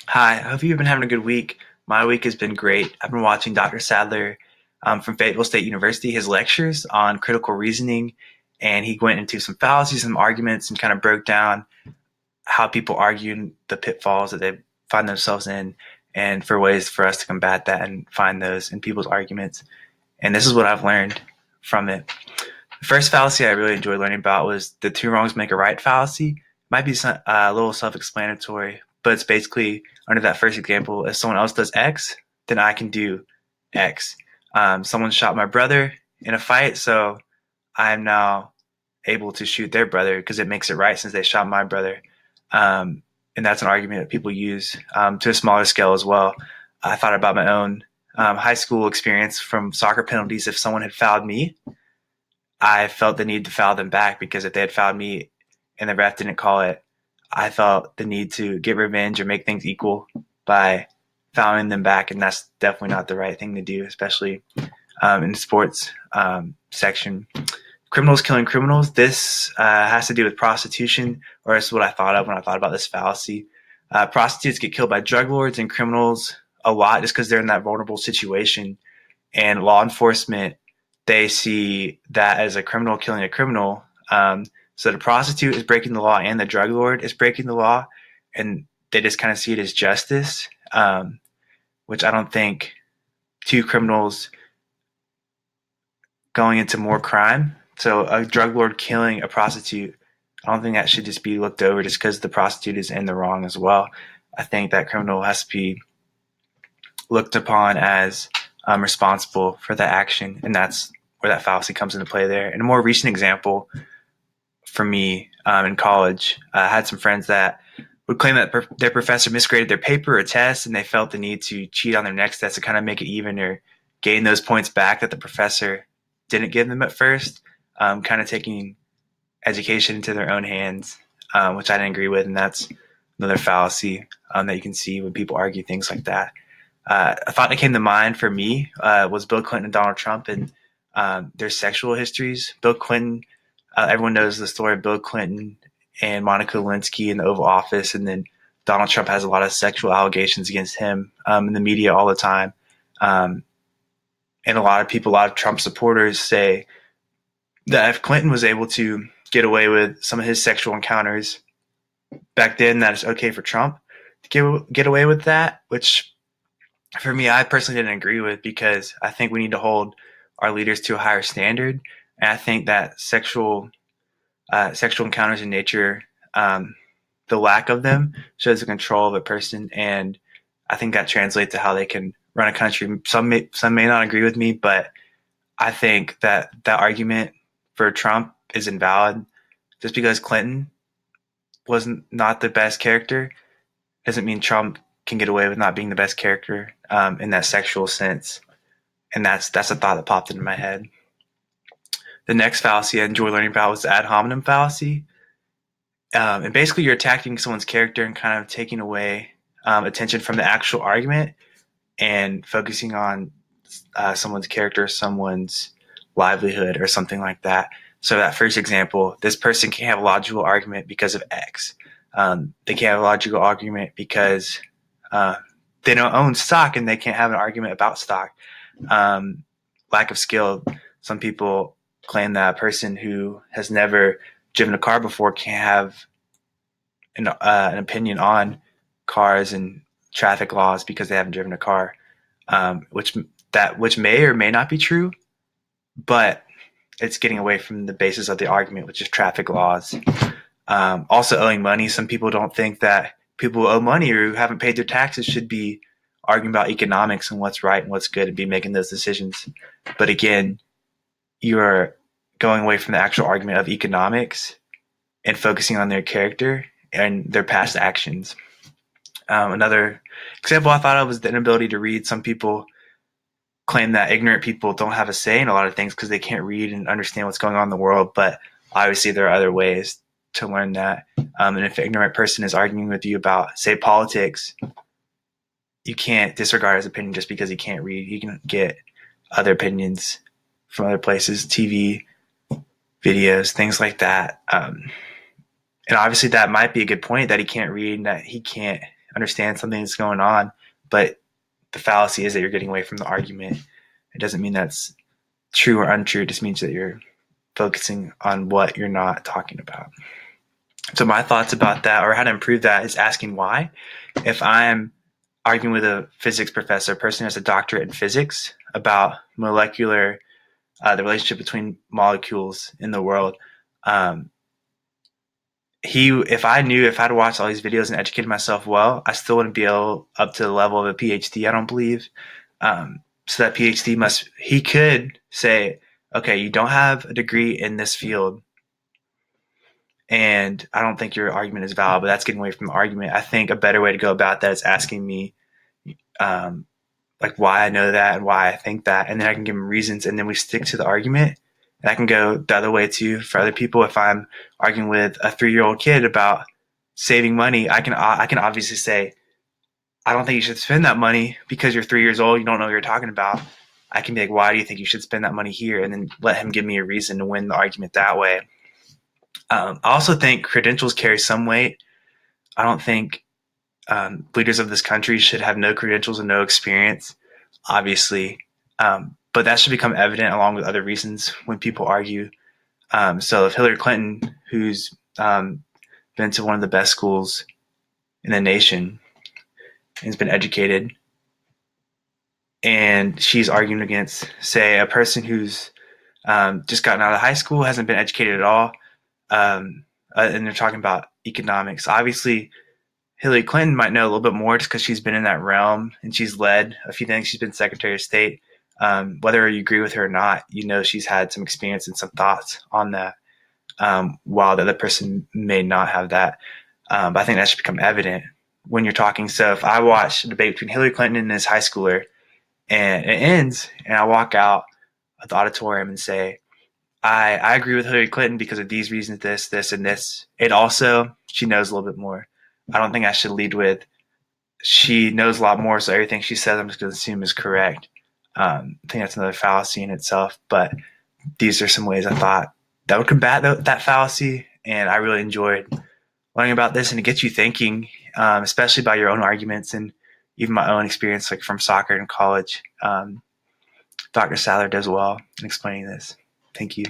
Hi, I hope you've been having a good week. My week has been great. I've been watching Dr. Sadler from Fayetteville State University, his lectures on critical reasoning, and he went into some fallacies, some arguments, and kind of broke down how people argue and the pitfalls that they find themselves in, and for ways for us to combat that and find those in people's arguments. And this is what I've learned from it. The first fallacy I really enjoyed learning about was the two wrongs make a right fallacy. It might be a little self-explanatory, but it's basically under that first example, if someone else does X, then I can do X. Someone shot my brother in a fight, so I am now able to shoot their brother because it makes it right since they shot my brother. And that's an argument that people use to a smaller scale as well. I thought about my own high school experience from soccer penalties. If someone had fouled me, I felt the need to foul them back because if they had fouled me and the ref didn't call it, I felt the need to get revenge or make things equal by fouling them back, and that's definitely not the right thing to do, especially in the sports section. Criminals killing criminals. This has to do with prostitution, or that's what I thought of when I thought about this fallacy. Prostitutes get killed by drug lords and criminals a lot just because they're in that vulnerable situation, and law enforcement, they see that as a criminal killing a criminal. So the prostitute is breaking the law and the drug lord is breaking the law, and they just kind of see it as justice, which I don't think two criminals going into more crime. So a drug lord killing a prostitute, I don't think that should just be looked over just because the prostitute is in the wrong as well. I think that criminal has to be looked upon as responsible for that action, and that's where that fallacy comes into play there. And a more recent example for me in college, I had some friends that would claim that their professor misgraded their paper or test, and they felt the need to cheat on their next test to kind of make it even or gain those points back that the professor didn't give them at first, kind of taking education into their own hands, which I didn't agree with, and that's another fallacy that you can see when people argue things like that. A thought that came to mind for me was Bill Clinton and Donald Trump and their sexual histories. Bill Clinton, everyone knows the story of Bill Clinton and Monica Lewinsky in the Oval Office, and then Donald Trump has a lot of sexual allegations against him in the media all the time. And a lot of people, a lot of Trump supporters say that if Clinton was able to get away with some of his sexual encounters back then, that it's okay for Trump to get away with that, which for me, I personally didn't agree with because I think we need to hold our leaders to a higher standard. And I think that sexual encounters in nature, the lack of them shows the control of a person, and I think that translates to how they can run a country. Some may not agree with me, but I think that argument for Trump is invalid. Just because Clinton was not the best character doesn't mean Trump can get away with not being the best character in that sexual sense. And that's a thought that popped into my head. The next fallacy I enjoy learning about was the ad hominem fallacy. And basically, you're attacking someone's character and kind of taking away attention from the actual argument and focusing on someone's character, someone's livelihood, or something like that. So that first example, this person can't have a logical argument because of X. They can't have a logical argument because they don't own stock and they can't have an argument about stock. Lack of skill. Some people claim that a person who has never driven a car before can't have an opinion on cars and traffic laws because they haven't driven a car, which may or may not be true, but it's getting away from the basis of the argument, which is traffic laws. Also owing money. Some people don't think that people who owe money or who haven't paid their taxes should be arguing about economics and what's right and what's good and be making those decisions. But again, you're going away from the actual argument of economics and focusing on their character and their past actions. Another example I thought of was the inability to read. Some people claim that ignorant people don't have a say in a lot of things because they can't read and understand what's going on in the world, but obviously there are other ways to learn that. And if an ignorant person is arguing with you about, say, politics, you can't disregard his opinion just because he can't read. You can get other opinions from other places, TV, videos, things like that. And obviously that might be a good point, that he can't read and that he can't understand something that's going on, but the fallacy is that you're getting away from the argument. It doesn't mean that's true or untrue. It just means that you're focusing on what you're not talking about. So my thoughts about that, or how to improve that, is asking why. If I'm arguing with a physics professor, a person who has a doctorate in physics, about molecular, the relationship between molecules in the world, if I'd watched all these videos and educated myself well, I still wouldn't be able up to the level of a PhD, I don't believe. So that PhD he could say, okay, you don't have a degree in this field, and I don't think your argument is valid, but that's getting away from the argument. I think a better way to go about that is asking me, like, why I know that and why I think that, and then I can give them reasons, and then we stick to the argument. And I can go the other way too for other people. If I'm arguing with a 3-year-old kid about saving money, I can obviously say, I don't think you should spend that money because you're 3 years old. You don't know what you're talking about. I can be like, why do you think you should spend that money here? And then let him give me a reason to win the argument that way. I also think credentials carry some weight. I don't think leaders of this country should have no credentials and no experience, obviously. But that should become evident along with other reasons when people argue. So if Hillary Clinton, who's been to one of the best schools in the nation, has been educated, and she's arguing against, say, a person who's just gotten out of high school, hasn't been educated at all, and they're talking about economics. Obviously, Hillary Clinton might know a little bit more just because she's been in that realm and she's led a few things. She's been Secretary of State. Whether you agree with her or not, she's had some experience and some thoughts on that, while the other person may not have that. But I think that should become evident when you're talking. So if I watch a debate between Hillary Clinton and this high schooler, and it ends, and I walk out of the auditorium and say, I agree with Hillary Clinton because of these reasons, this, and this. She knows a little bit more. I don't think I should lead with, she knows a lot more, so everything she says I'm just going to assume is correct. I think that's another fallacy in itself, but these are some ways I thought that would combat that fallacy, and I really enjoyed learning about this, and it gets you thinking, especially about your own arguments and even my own experience, like from soccer in college. Dr. Sadler does well in explaining this. Thank you.